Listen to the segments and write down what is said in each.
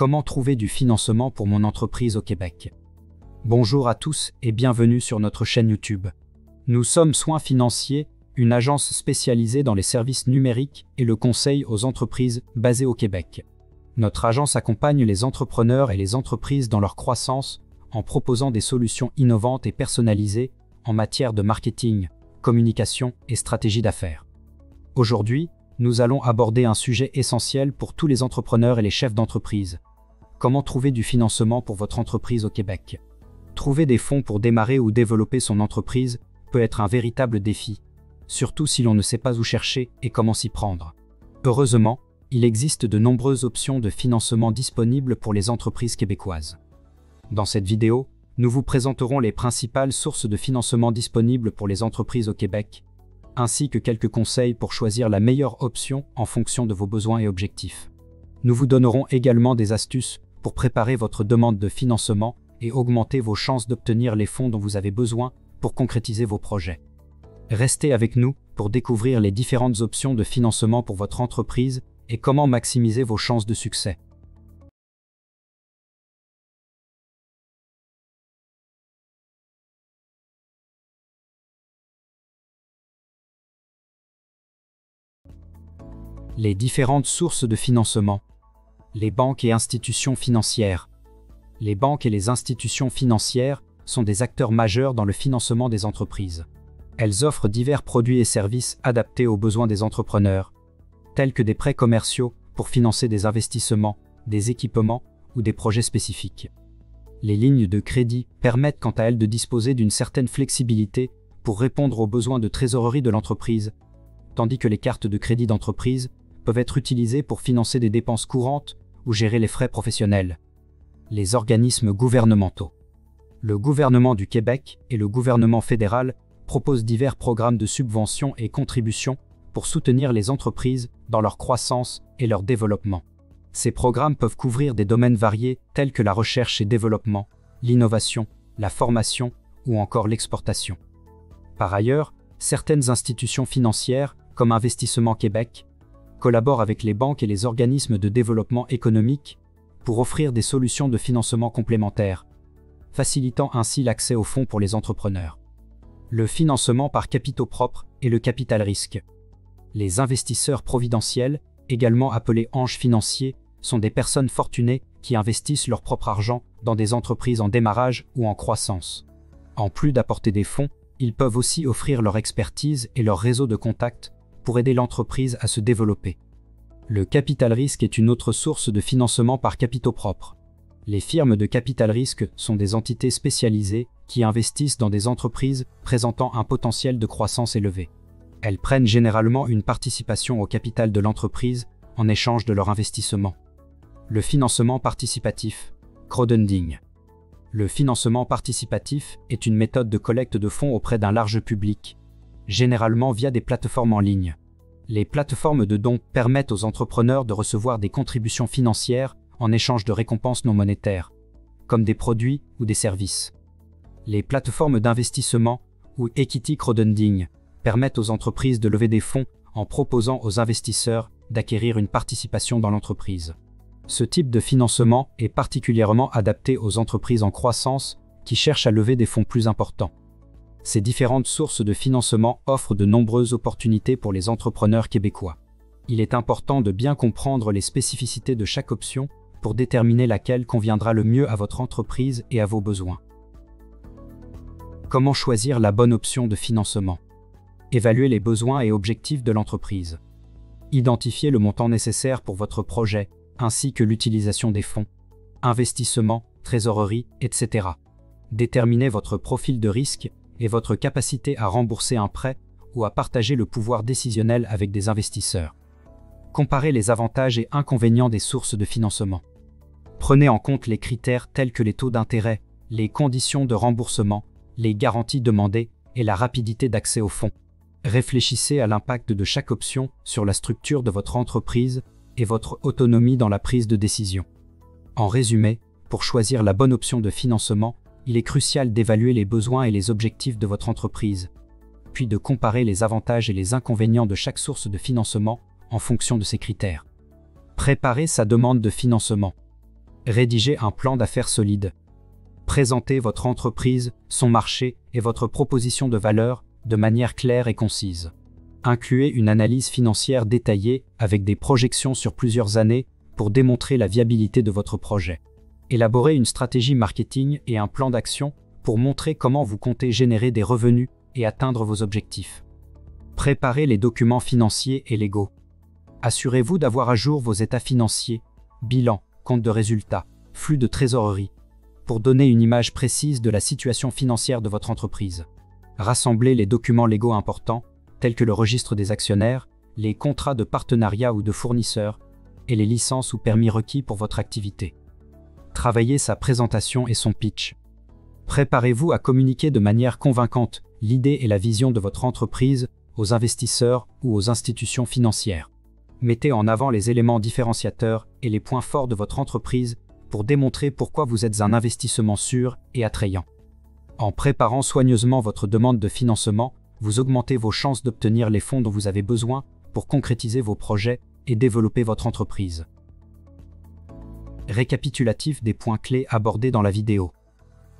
Comment trouver du financement pour mon entreprise au Québec? Bonjour à tous et bienvenue sur notre chaîne YouTube. Nous sommes Soins Financiers, une agence spécialisée dans les services numériques et le conseil aux entreprises basées au Québec. Notre agence accompagne les entrepreneurs et les entreprises dans leur croissance en proposant des solutions innovantes et personnalisées en matière de marketing, communication et stratégie d'affaires. Aujourd'hui, nous allons aborder un sujet essentiel pour tous les entrepreneurs et les chefs d'entreprise. Comment trouver du financement pour votre entreprise au Québec? Trouver des fonds pour démarrer ou développer son entreprise peut être un véritable défi, surtout si l'on ne sait pas où chercher et comment s'y prendre. Heureusement, il existe de nombreuses options de financement disponibles pour les entreprises québécoises. Dans cette vidéo, nous vous présenterons les principales sources de financement disponibles pour les entreprises au Québec, ainsi que quelques conseils pour choisir la meilleure option en fonction de vos besoins et objectifs. Nous vous donnerons également des astuces pour préparer votre demande de financement et augmenter vos chances d'obtenir les fonds dont vous avez besoin pour concrétiser vos projets. Restez avec nous pour découvrir les différentes options de financement pour votre entreprise et comment maximiser vos chances de succès. Les différentes sources de financement. Les banques et institutions financières. Les banques et les institutions financières sont des acteurs majeurs dans le financement des entreprises. Elles offrent divers produits et services adaptés aux besoins des entrepreneurs, tels que des prêts commerciaux pour financer des investissements, des équipements ou des projets spécifiques. Les lignes de crédit permettent quant à elles de disposer d'une certaine flexibilité pour répondre aux besoins de trésorerie de l'entreprise, tandis que les cartes de crédit d'entreprise peuvent être utilisées pour financer des dépenses courantes ou gérer les frais professionnels. Les organismes gouvernementaux. Le gouvernement du Québec et le gouvernement fédéral proposent divers programmes de subventions et contributions pour soutenir les entreprises dans leur croissance et leur développement. Ces programmes peuvent couvrir des domaines variés tels que la recherche et développement, l'innovation, la formation ou encore l'exportation. Par ailleurs, certaines institutions financières, comme Investissement Québec, collaborent avec les banques et les organismes de développement économique pour offrir des solutions de financement complémentaires, facilitant ainsi l'accès aux fonds pour les entrepreneurs. Le financement par capitaux propres et le capital risque. Les investisseurs providentiels, également appelés anges financiers, sont des personnes fortunées qui investissent leur propre argent dans des entreprises en démarrage ou en croissance. En plus d'apporter des fonds, ils peuvent aussi offrir leur expertise et leur réseau de contacts pour aider l'entreprise à se développer. Le capital risque est une autre source de financement par capitaux propres. Les firmes de capital risque sont des entités spécialisées qui investissent dans des entreprises présentant un potentiel de croissance élevé. Elles prennent généralement une participation au capital de l'entreprise en échange de leur investissement. Le financement participatif, crowdfunding. Le financement participatif est une méthode de collecte de fonds auprès d'un large public, généralement via des plateformes en ligne. Les plateformes de dons permettent aux entrepreneurs de recevoir des contributions financières en échange de récompenses non monétaires, comme des produits ou des services. Les plateformes d'investissement ou equity crowdfunding permettent aux entreprises de lever des fonds en proposant aux investisseurs d'acquérir une participation dans l'entreprise. Ce type de financement est particulièrement adapté aux entreprises en croissance qui cherchent à lever des fonds plus importants. Ces différentes sources de financement offrent de nombreuses opportunités pour les entrepreneurs québécois. Il est important de bien comprendre les spécificités de chaque option pour déterminer laquelle conviendra le mieux à votre entreprise et à vos besoins. Comment choisir la bonne option de financement? Évaluer les besoins et objectifs de l'entreprise. Identifier le montant nécessaire pour votre projet, ainsi que l'utilisation des fonds, investissement, trésorerie, etc. Déterminer votre profil de risque et votre capacité à rembourser un prêt ou à partager le pouvoir décisionnel avec des investisseurs. Comparez les avantages et inconvénients des sources de financement. Prenez en compte les critères tels que les taux d'intérêt, les conditions de remboursement, les garanties demandées et la rapidité d'accès aux fonds. Réfléchissez à l'impact de chaque option sur la structure de votre entreprise et votre autonomie dans la prise de décision. En résumé, pour choisir la bonne option de financement, il est crucial d'évaluer les besoins et les objectifs de votre entreprise, puis de comparer les avantages et les inconvénients de chaque source de financement en fonction de ces critères. Préparer sa demande de financement. Rédigez un plan d'affaires solide. Présentez votre entreprise, son marché et votre proposition de valeur de manière claire et concise. Incluez une analyse financière détaillée avec des projections sur plusieurs années pour démontrer la viabilité de votre projet. Élaborez une stratégie marketing et un plan d'action pour montrer comment vous comptez générer des revenus et atteindre vos objectifs. Préparez les documents financiers et légaux. Assurez-vous d'avoir à jour vos états financiers, bilan, compte de résultats, flux de trésorerie, pour donner une image précise de la situation financière de votre entreprise. Rassemblez les documents légaux importants, tels que le registre des actionnaires, les contrats de partenariat ou de fournisseurs, et les licences ou permis requis pour votre activité. Travaillez sa présentation et son pitch. Préparez-vous à communiquer de manière convaincante l'idée et la vision de votre entreprise aux investisseurs ou aux institutions financières. Mettez en avant les éléments différenciateurs et les points forts de votre entreprise pour démontrer pourquoi vous êtes un investissement sûr et attrayant. En préparant soigneusement votre demande de financement, vous augmentez vos chances d'obtenir les fonds dont vous avez besoin pour concrétiser vos projets et développer votre entreprise. Récapitulatif des points clés abordés dans la vidéo.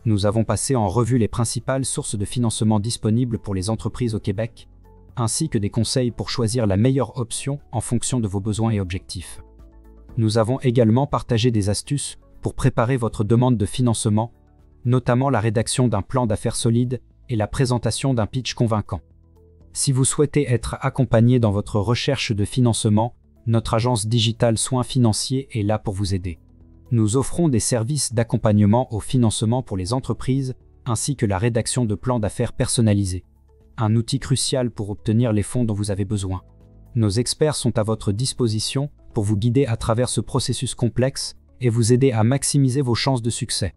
Nous avons passé en revue les principales sources de financement disponibles pour les entreprises au Québec, ainsi que des conseils pour choisir la meilleure option en fonction de vos besoins et objectifs. Nous avons également partagé des astuces pour préparer votre demande de financement, notamment la rédaction d'un plan d'affaires solide et la présentation d'un pitch convaincant. Si vous souhaitez être accompagné dans votre recherche de financement, notre agence digitale Soins Financiers est là pour vous aider. Nous offrons des services d'accompagnement au financement pour les entreprises, ainsi que la rédaction de plans d'affaires personnalisés, un outil crucial pour obtenir les fonds dont vous avez besoin. Nos experts sont à votre disposition pour vous guider à travers ce processus complexe et vous aider à maximiser vos chances de succès.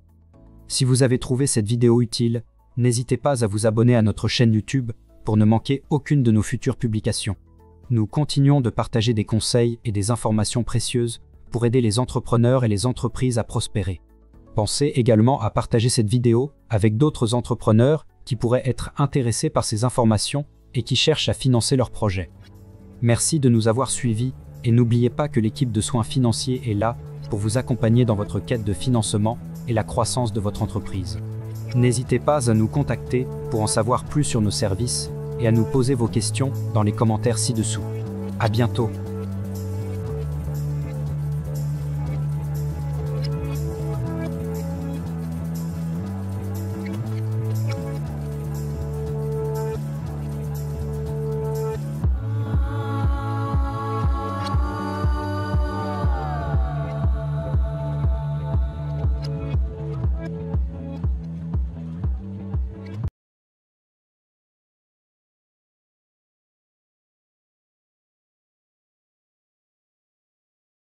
Si vous avez trouvé cette vidéo utile, n'hésitez pas à vous abonner à notre chaîne YouTube pour ne manquer aucune de nos futures publications. Nous continuons de partager des conseils et des informations précieuses pour aider les entrepreneurs et les entreprises à prospérer. Pensez également à partager cette vidéo avec d'autres entrepreneurs qui pourraient être intéressés par ces informations et qui cherchent à financer leurs projets. Merci de nous avoir suivis et n'oubliez pas que l'équipe de soins financiers est là pour vous accompagner dans votre quête de financement et la croissance de votre entreprise. N'hésitez pas à nous contacter pour en savoir plus sur nos services et à nous poser vos questions dans les commentaires ci-dessous. À bientôt!